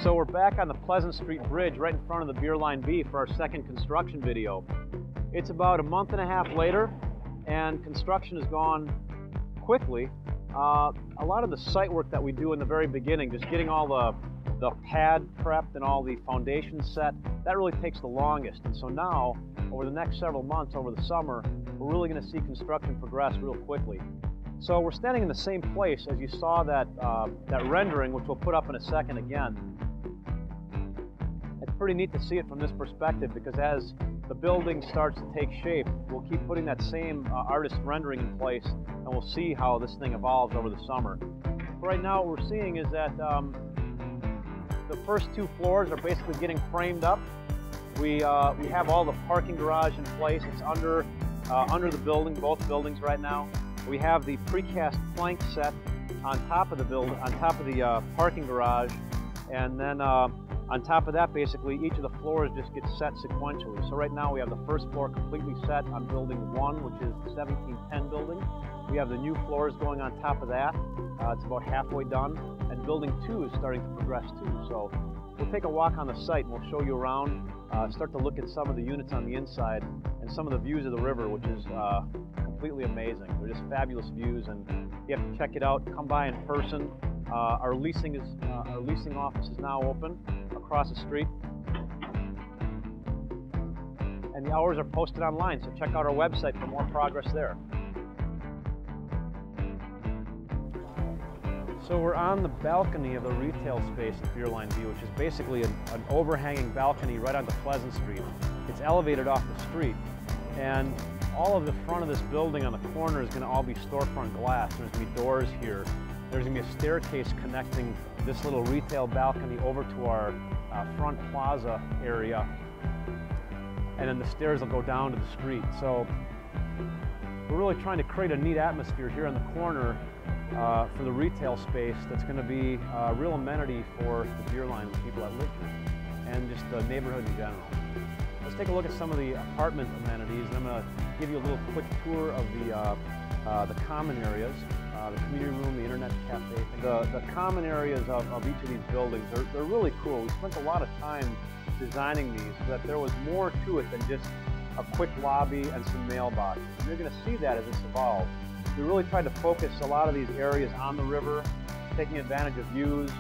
So we're back on the Pleasant Street Bridge right in front of the Beerline B for our second construction video. It's about a month and a half later and construction has gone quickly. A lot of the site work that we do in the very beginning, just getting all the pad prepped and all the foundations set, that really takes the longest. And so now, over the next several months, over the summer, we're really going to see construction progress real quickly. So we're standing in the same place as you saw that rendering, which we'll put up in a second again. It's pretty neat to see it from this perspective because as the building starts to take shape, we'll keep putting that same artist rendering in place and we'll see how this thing evolves over the summer. But right now what we're seeing is that the first two floors are basically getting framed up. We have all the parking garage in place. It's under the building, both buildings right now. We have the precast plank set on top of the parking garage, and then on top of that, basically each of the floors just gets set sequentially. So right now we have the first floor completely set on building 1, which is the 1710 building. We have the new floors going on top of that. It's about halfway done, and building 2 is starting to progress too. So we'll take a walk on the site and we'll show you around, start to look at some of the units on the inside and some of the views of the river, which is completely amazing. They're just fabulous views, and you have to check it out. Come by in person. Our leasing office is now open across the street, and the hours are posted online, so check out our website for more progress there. So we're on the balcony of the retail space at Beerline B, which is basically an overhanging balcony right onto Pleasant Street. It's elevated off the street, and all of the front of this building on the corner is going to all be storefront glass. There's going to be doors here. There's going to be a staircase connecting this little retail balcony over to our front plaza area, and then the stairs will go down to the street. So we're really trying to create a neat atmosphere here in the corner for the retail space that's going to be a real amenity for the Beerline people that live here and just the neighborhood in general. Let's take a look at some of the apartment amenities, and I'm going to give you a little quick tour of the common areas, the community room, the internet cafe. The common areas of each of these buildings, they're really cool. We spent a lot of time designing these so that there was more to it than just a quick lobby and some mailboxes. And you're going to see that as this evolves. We really tried to focus a lot of these areas on the river, taking advantage of views,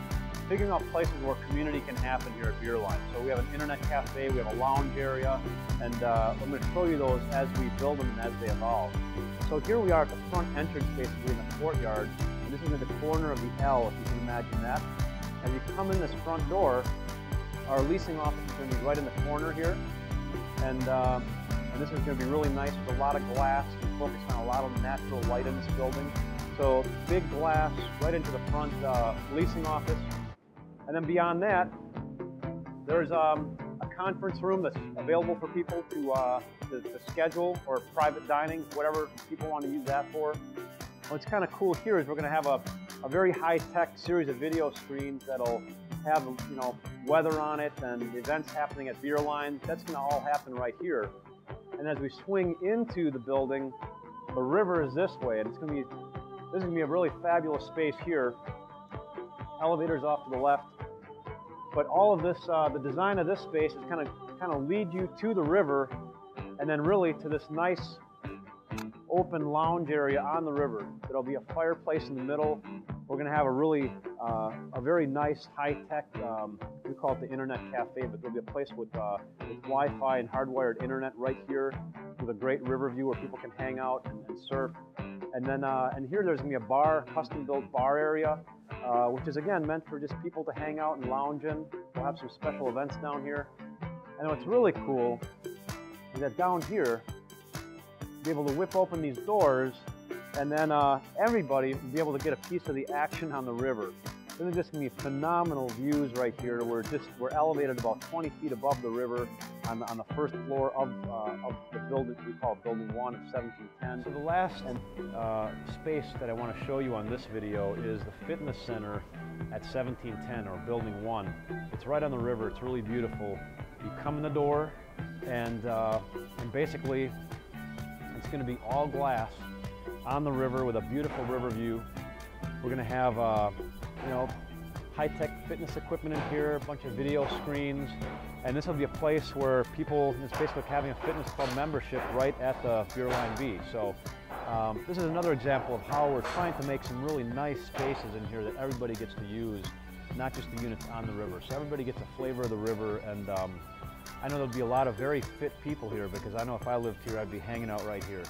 figuring out places where community can happen here at Beerline. So we have an internet cafe, we have a lounge area, and I'm going to show you those as we build them and as they evolve. So here we are at the front entrance, basically in the courtyard, and this is in the corner of the L, if you can imagine that. As you come in this front door, our leasing office is going to be right in the corner here, and this is going to be really nice with a lot of glass. We focus on a lot of natural light in this building. So big glass right into the front leasing office. And then beyond that, there's a conference room that's available for people to schedule, or private dining, whatever people want to use that for. What's kind of cool here is we're going to have a very high-tech series of video screens that'll have, you know, weather on it and events happening at Beerline. That's going to all happen right here. And as we swing into the building, the river is this way, and this is going to be a really fabulous space here. Elevators off to the left. But all of this, the design of this space is kind of lead you to the river, and then really to this nice open lounge area on the river. There'll be a fireplace in the middle. We're going to have a very nice high-tech, we call it the internet cafe, but there'll be a place with Wi-Fi and hardwired internet right here with a great river view where people can hang out and surf. And then and here there's going to be a bar, custom-built bar area, which is again meant for just people to hang out and lounge in. We'll have some special events down here. And what's really cool is that down here, you'll be able to whip open these doors, and then everybody will be able to get a piece of the action on the river. So there's just going to be phenomenal views right here. We're elevated about 20 feet above the river on the first floor of the building we call Building 1 of 1710. So the last space that I want to show you on this video is the fitness center at 1710, or Building 1. It's right on the river. It's really beautiful. You come in the door, and basically it's going to be all glass on the river with a beautiful river view. We're going to have high-tech fitness equipment in here, a bunch of video screens, and this will be a place where people, it's basically like having a fitness club membership right at the Beerline B. So this is another example of how we're trying to make some really nice spaces in here that everybody gets to use, not just the units on the river. So everybody gets a flavor of the river, and I know there'll be a lot of very fit people here, because I know if I lived here, I'd be hanging out right here.